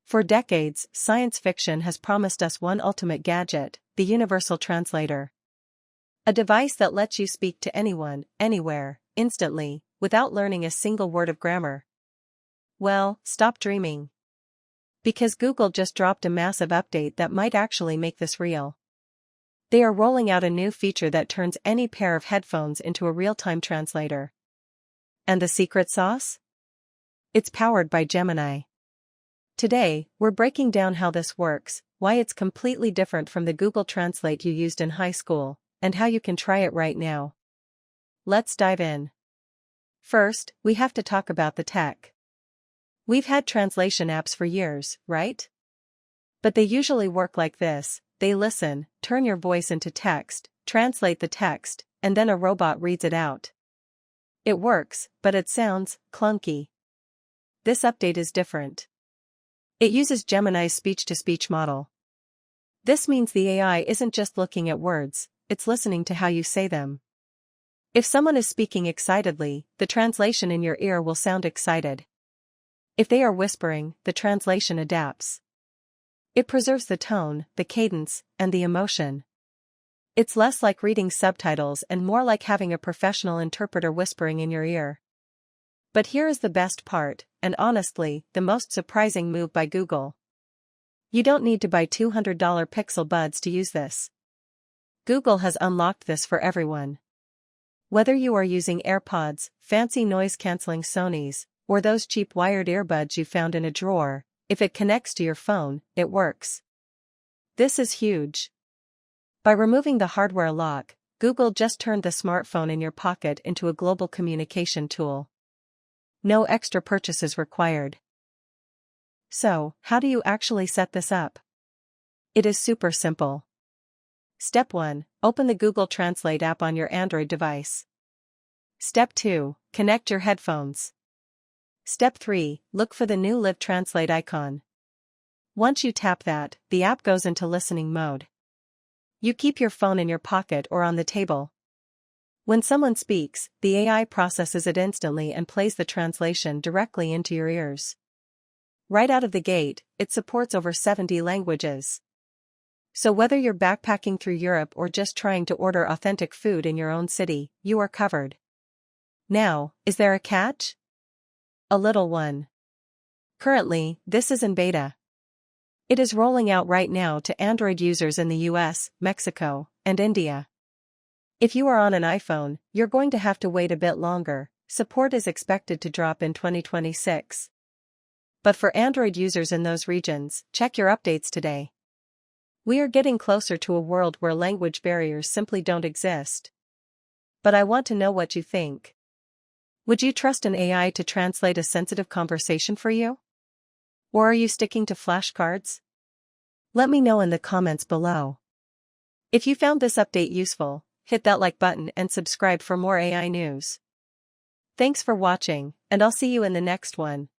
For decades, science fiction has promised us one ultimate gadget, the universal translator. A device that lets you speak to anyone, anywhere, instantly, without learning a single word of grammar. Well, stop dreaming. Because Google just dropped a massive update that might actually make this real. They are rolling out a new feature that turns any pair of headphones into a real-time translator. And the secret sauce? It's powered by Gemini. Today, we're breaking down how this works, why it's completely different from the Google Translate you used in high school, and how you can try it right now. Let's dive in. First, we have to talk about the tech. We've had translation apps for years, right? But they usually work like this: they listen, turn your voice into text, translate the text, and then a robot reads it out. It works, but it sounds clunky. This update is different. It uses Gemini's speech-to-speech model. This means the AI isn't just looking at words, it's listening to how you say them. If someone is speaking excitedly, the translation in your ear will sound excited. If they are whispering, the translation adapts. It preserves the tone, the cadence, and the emotion. It's less like reading subtitles and more like having a professional interpreter whispering in your ear. But here is the best part, and honestly, the most surprising move by Google. You don't need to buy $200 Pixel buds to use this. Google has unlocked this for everyone. Whether you are using AirPods, fancy noise-canceling Sonys, or those cheap wired earbuds you found in a drawer, if it connects to your phone, it works. This is huge. By removing the hardware lock, Google just turned the smartphone in your pocket into a global communication tool. No extra purchases required. So, how do you actually set this up? It is super simple. Step 1. Open the Google Translate app on your Android device. Step 2. Connect your headphones. Step 3. Look for the new Live Translate icon. Once you tap that, the app goes into listening mode. You keep your phone in your pocket or on the table. When someone speaks, the AI processes it instantly and plays the translation directly into your ears. Right out of the gate, it supports over 70 languages. So whether you're backpacking through Europe or just trying to order authentic food in your own city, you are covered. Now, is there a catch? A little one. Currently, this is in beta. It is rolling out right now to Android users in the US, Mexico, and India. If you are on an iPhone, you're going to have to wait a bit longer. Support is expected to drop in 2026. But for Android users in those regions, check your updates today. We are getting closer to a world where language barriers simply don't exist. But I want to know what you think. Would you trust an AI to translate a sensitive conversation for you? Or are you sticking to flashcards? Let me know in the comments below. If you found this update useful, hit that like button and subscribe for more AI news. Thanks for watching, and I'll see you in the next one.